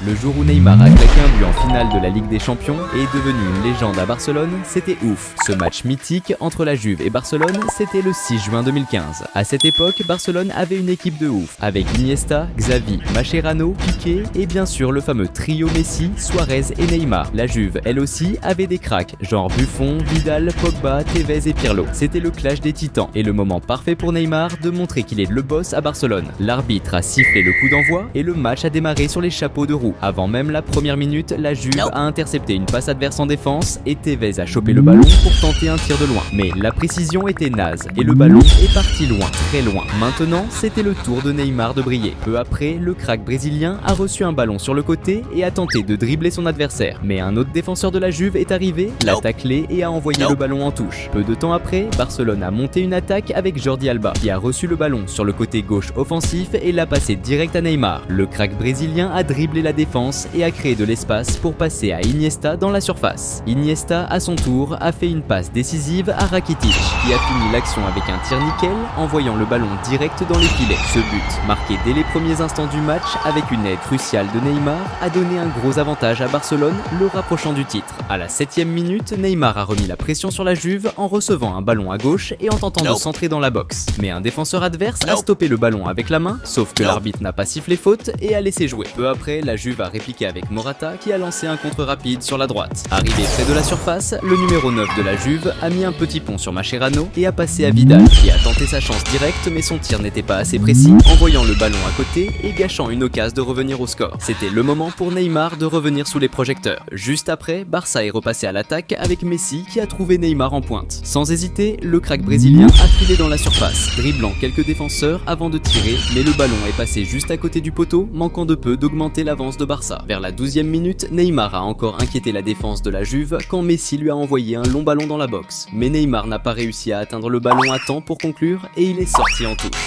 Le jour où Neymar a claqué un but en finale de la Ligue des Champions et est devenu une légende à Barcelone, c'était ouf. Ce match mythique entre la Juve et Barcelone, c'était le 6 juin 2015. À cette époque, Barcelone avait une équipe de ouf, avec Iniesta, Xavi, Mascherano, Piqué et bien sûr le fameux trio Messi, Suarez et Neymar. La Juve, elle aussi, avait des cracks, genre Buffon, Vidal, Pogba, Tevez et Pirlo. C'était le clash des titans et le moment parfait pour Neymar de montrer qu'il est le boss à Barcelone. L'arbitre a sifflé le coup d'envoi et le match a démarré sur les chapeaux de roue. Avant même la première minute, la Juve a intercepté une passe adverse en défense et Tevez a chopé le ballon pour tenter un tir de loin. Mais la précision était naze et le ballon est parti loin, très loin. Maintenant, c'était le tour de Neymar de briller. Peu après, le crack brésilien a reçu un ballon sur le côté et a tenté de dribbler son adversaire. Mais un autre défenseur de la Juve est arrivé, l'a taclé et a envoyé le ballon en touche. Peu de temps après, Barcelone a monté une attaque avec Jordi Alba qui a reçu le ballon sur le côté gauche offensif et l'a passé direct à Neymar. Le crack brésilien a dribblé la défense et a créé de l'espace pour passer à Iniesta dans la surface. Iniesta, à son tour, a fait une passe décisive à Rakitic qui a fini l'action avec un tir nickel, envoyant le ballon direct dans les filets. Ce but, marqué dès les premiers instants du match avec une aide cruciale de Neymar, a donné un gros avantage à Barcelone, le rapprochant du titre. À la 7e minute, Neymar a remis la pression sur la Juve en recevant un ballon à gauche et en tentant de centrer dans la boxe. Mais un défenseur adverse a stoppé le ballon avec la main, sauf que l'arbitre n'a pas sifflé faute et a laissé jouer. Peu après, la Juve a répliqué avec Morata qui a lancé un contre rapide sur la droite. Arrivé près de la surface, le numéro 9 de la Juve a mis un petit pont sur Mascherano et a passé à Vidal qui a tenté sa chance directe mais son tir n'était pas assez précis, envoyant le ballon à côté et gâchant une occasion de revenir au score. C'était le moment pour Neymar de revenir sous les projecteurs. Juste après, Barça est repassé à l'attaque avec Messi qui a trouvé Neymar en pointe. Sans hésiter, le crack brésilien a filé dans la surface, dribblant quelques défenseurs avant de tirer, mais le ballon est passé juste à côté du poteau, manquant de peu d'augmenter l'avance de Barça. Vers la 12e minute, Neymar a encore inquiété la défense de la Juve quand Messi lui a envoyé un long ballon dans la boxe. Mais Neymar n'a pas réussi à atteindre le ballon à temps pour conclure et il est sorti en touche.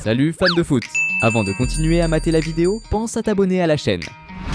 Salut fans de foot! Avant de continuer à mater la vidéo, pense à t'abonner à la chaîne.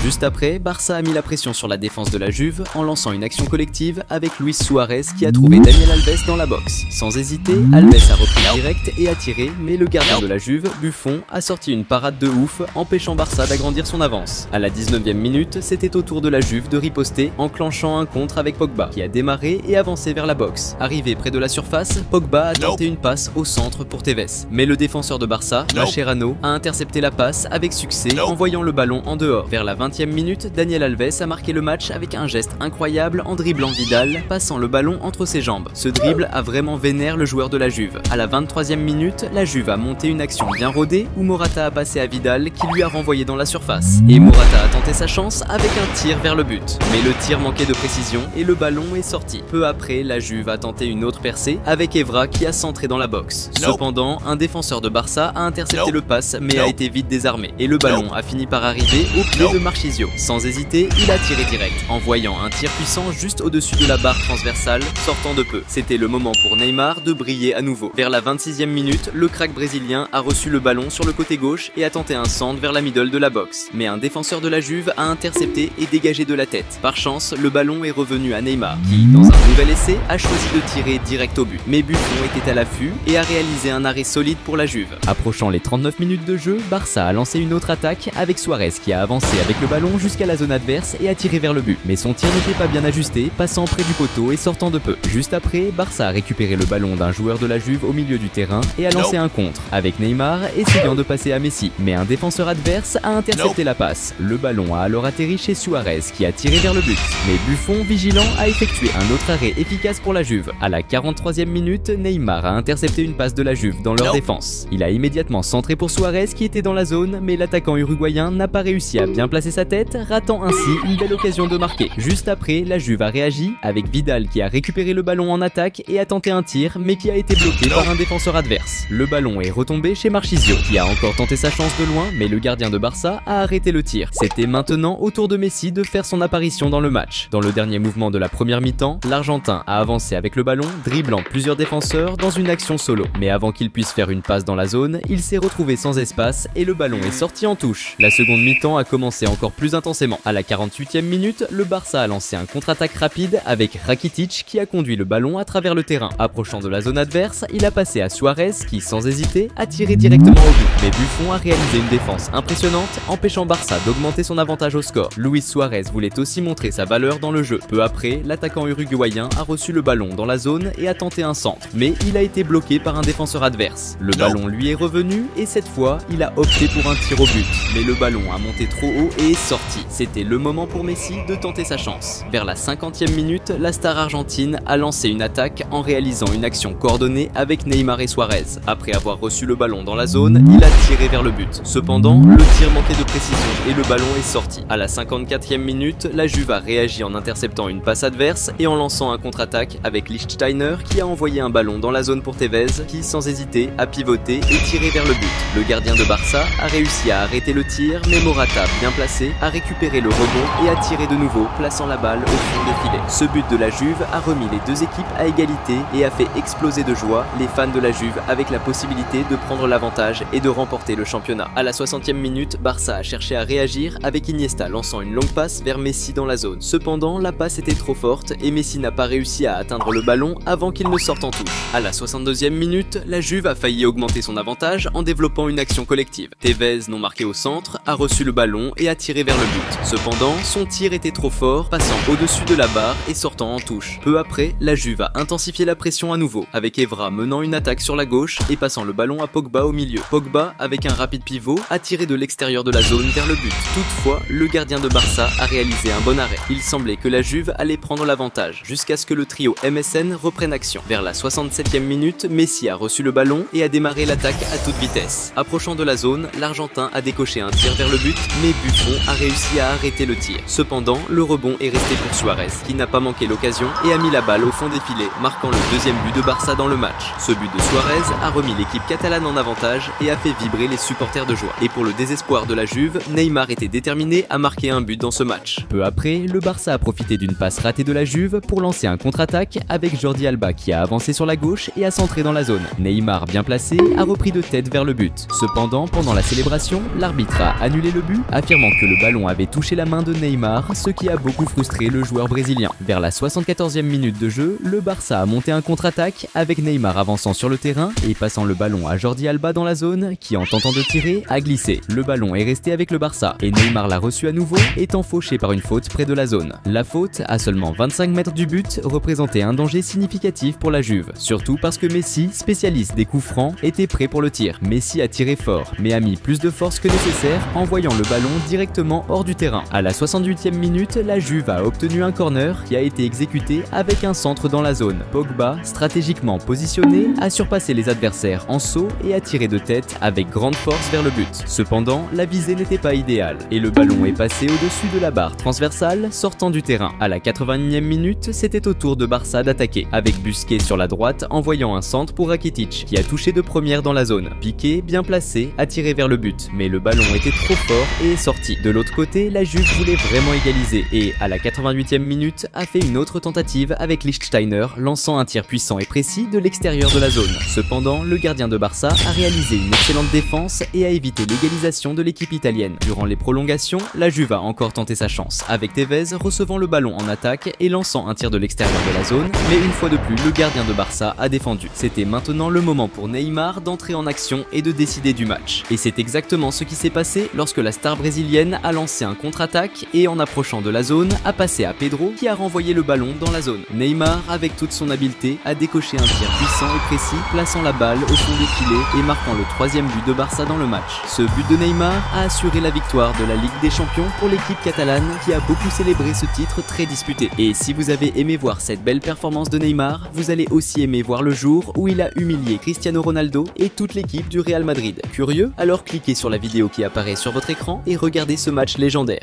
Juste après, Barça a mis la pression sur la défense de la Juve en lançant une action collective avec Luis Suarez qui a trouvé Daniel Alves dans la boxe. Sans hésiter, Alves a repris direct et a tiré, mais le gardien de la Juve, Buffon, a sorti une parade de ouf, empêchant Barça d'agrandir son avance. À la 19e minute, c'était au tour de la Juve de riposter, enclenchant un contre avec Pogba, qui a démarré et avancé vers la boxe. Arrivé près de la surface, Pogba a tenté une passe au centre pour Tevez. Mais le défenseur de Barça, Mascherano, a intercepté la passe avec succès, envoyant le ballon en dehors. Vers la 20e minute, Daniel Alves a marqué le match avec un geste incroyable en dribblant Vidal, passant le ballon entre ses jambes. Ce dribble a vraiment vénère le joueur de la Juve. À la 23e minute, la Juve a monté une action bien rodée où Morata a passé à Vidal qui lui a renvoyé dans la surface. Et Morata a tenté sa chance avec un tir vers le but. Mais le tir manquait de précision et le ballon est sorti. Peu après, la Juve a tenté une autre percée avec Evra qui a centré dans la boxe. Cependant, un défenseur de Barça a intercepté le pass mais a été vite désarmé. Et le ballon a fini par arriver au pied de Marchisio. Sans hésiter, il a tiré direct, envoyant un tir puissant juste au-dessus de la barre transversale, sortant de peu. C'était le moment pour Neymar de briller à nouveau. Vers la 26e minute, le crack brésilien a reçu le ballon sur le côté gauche et a tenté un centre vers la middle de la boxe. Mais un défenseur de la Juve a intercepté et dégagé de la tête. Par chance, le ballon est revenu à Neymar, qui, dans un nouvel essai, a choisi de tirer direct au but. Mais Buffon était à l'affût et a réalisé un arrêt solide pour la Juve. Approchant les 39 minutes de jeu, Barça a lancé une autre attaque avec Suarez qui a avancé avec le ballon jusqu'à la zone adverse et a tiré vers le but. Mais son tir n'était pas bien ajusté, passant près du poteau et sortant de peu. Juste après, Barça a récupéré le ballon d'un joueur de la Juve au milieu du terrain et a lancé un contre, avec Neymar essayant de passer à Messi. Mais un défenseur adverse a intercepté la passe. Le ballon a alors atterri chez Suarez qui a tiré vers le but. Mais Buffon, vigilant, a effectué un autre arrêt efficace pour la Juve. À la 43e minute, Neymar a intercepté une passe de la Juve dans leur défense. Il a immédiatement centré pour Suarez qui était dans la zone, mais l'attaquant uruguayen n'a pas réussi à bien placer sa tête, ratant ainsi une belle occasion de marquer. Juste après, la Juve a réagi avec Vidal qui a récupéré le ballon en attaque et a tenté un tir mais qui a été bloqué par un défenseur adverse. Le ballon est retombé chez Marchisio qui a encore tenté sa chance de loin mais le gardien de Barça a arrêté le tir. C'était maintenant au tour de Messi de faire son apparition dans le match. Dans le dernier mouvement de la première mi-temps, l'Argentin a avancé avec le ballon, dribblant plusieurs défenseurs dans une action solo. Mais avant qu'il puisse faire une passe dans la zone, il s'est retrouvé sans espace et le ballon est sorti en touche. La seconde mi-temps a commencé encore plus intensément. À la 48e minute, le Barça a lancé un contre-attaque rapide avec Rakitic qui a conduit le ballon à travers le terrain. Approchant de la zone adverse, il a passé à Suarez qui, sans hésiter, a tiré directement au but. Mais Buffon a réalisé une défense impressionnante, empêchant Barça d'augmenter son avance. avantage au score. Luis Suarez voulait aussi montrer sa valeur dans le jeu. Peu après, l'attaquant uruguayen a reçu le ballon dans la zone et a tenté un centre, mais il a été bloqué par un défenseur adverse. Le ballon lui est revenu et cette fois, il a opté pour un tir au but. Mais le ballon a monté trop haut et est sorti. C'était le moment pour Messi de tenter sa chance. Vers la 50e minute, la star argentine a lancé une attaque en réalisant une action coordonnée avec Neymar et Suarez. Après avoir reçu le ballon dans la zone, il a tiré vers le but. Cependant, le tir manquait de précision et le ballon est sorti. À la 54e minute, la Juve a réagi en interceptant une passe adverse et en lançant un contre-attaque avec Lichtsteiner qui a envoyé un ballon dans la zone pour Tevez qui, sans hésiter, a pivoté et tiré vers le but. Le gardien de Barça a réussi à arrêter le tir, mais Morata, bien placé, a récupéré le rebond et a tiré de nouveau, plaçant la balle au fond des filets. Ce but de la Juve a remis les deux équipes à égalité et a fait exploser de joie les fans de la Juve avec la possibilité de prendre l'avantage et de remporter le championnat. À la 60e minute, Barça a cherché à réagir avec Iniesta lançant une longue passe vers Messi dans la zone. Cependant, la passe était trop forte et Messi n'a pas réussi à atteindre le ballon avant qu'il ne sorte en touche. À la 62e minute, la Juve a failli augmenter son avantage en développant une action collective. Tevez, non marqué au centre, a reçu le ballon et a tiré vers le but. Cependant, son tir était trop fort, passant au-dessus de la barre et sortant en touche. Peu après, la Juve a intensifié la pression à nouveau, avec Evra menant une attaque sur la gauche et passant le ballon à Pogba au milieu. Pogba, avec un rapide pivot, a tiré de l'extérieur de la zone vers le but. Toutefois, le gardien de Barça a réalisé un bon arrêt. Il semblait que la Juve allait prendre l'avantage, jusqu'à ce que le trio MSN reprenne action. Vers la 67e minute, Messi a reçu le ballon et a démarré l'attaque à toute vitesse. Approchant de la zone, l'Argentin a décoché un tir vers le but, mais Buffon a réussi à arrêter le tir. Cependant, le rebond est resté pour Suarez, qui n'a pas manqué l'occasion et a mis la balle au fond des filets, marquant le deuxième but de Barça dans le match. Ce but de Suarez a remis l'équipe catalane en avantage et a fait vibrer les supporters de joie. Et pour le désespoir de la Juve, Neymar était déterminé à marquer un but dans ce match. Peu après, le Barça a profité d'une passe ratée de la Juve pour lancer un contre-attaque avec Jordi Alba qui a avancé sur la gauche et a centré dans la zone. Neymar, bien placé, a repris de tête vers le but. Cependant, pendant la célébration, l'arbitre a annulé le but, affirmant que le ballon avait touché la main de Neymar, ce qui a beaucoup frustré le joueur brésilien. Vers la 74e minute de jeu, le Barça a monté un contre-attaque avec Neymar avançant sur le terrain et passant le ballon à Jordi Alba dans la zone qui, en tentant de tirer, a glissé. Le ballon est resté avec le Barça et Neymar l'a reçu à nouveau, étant fauché par une faute près de la zone. La faute, à seulement 25 mètres du but, représentait un danger significatif pour la Juve, surtout parce que Messi, spécialiste des coups francs, était prêt pour le tir. Messi a tiré fort, mais a mis plus de force que nécessaire, envoyant le ballon directement hors du terrain. À la 68e minute, la Juve a obtenu un corner qui a été exécuté avec un centre dans la zone. Pogba, stratégiquement positionné, a surpassé les adversaires en saut et a tiré de tête avec grande force vers le but. Cependant, la visée n'était pas idéale et le ballon est passé au-dessus de la barre transversale sortant du terrain. À la 81e minute, c'était au tour de Barça d'attaquer, avec Busquets sur la droite envoyant un centre pour Rakitic qui a touché de première dans la zone. Piqué, bien placé, a tiré vers le but, mais le ballon était trop fort et est sorti. De l'autre côté, la Juve voulait vraiment égaliser et, à la 88e minute, a fait une autre tentative avec Lichtsteiner, lançant un tir puissant et précis de l'extérieur de la zone. Cependant, le gardien de Barça a réalisé une excellente défense et a évité l'égalisation de l'équipe italienne. Durant les prolongations, la Juve a encore tenté sa chance, avec Tevez recevant le ballon en attaque et lançant un tir de l'extérieur de la zone, mais une fois de plus, le gardien de Barça a défendu. C'était maintenant le moment pour Neymar d'entrer en action et de décider du match. Et c'est exactement ce qui s'est passé lorsque la star brésilienne a lancé un contre-attaque et en approchant de la zone, a passé à Pedro qui a renvoyé le ballon dans la zone. Neymar, avec toute son habileté, a décoché un tir puissant et précis, plaçant la balle au fond des filets et marquant le troisième but de Barça dans le match. Ce but de Neymar a assuré la victoire de la Ligue des Champions pour l'équipe catalane qui a beaucoup célébré ce titre très disputé. Et si vous avez aimé voir cette belle performance de Neymar, vous allez aussi aimer voir le jour où il a humilié Cristiano Ronaldo et toute l'équipe du Real Madrid. Curieux? Alors cliquez sur la vidéo qui apparaît sur votre écran et regardez ce match légendaire.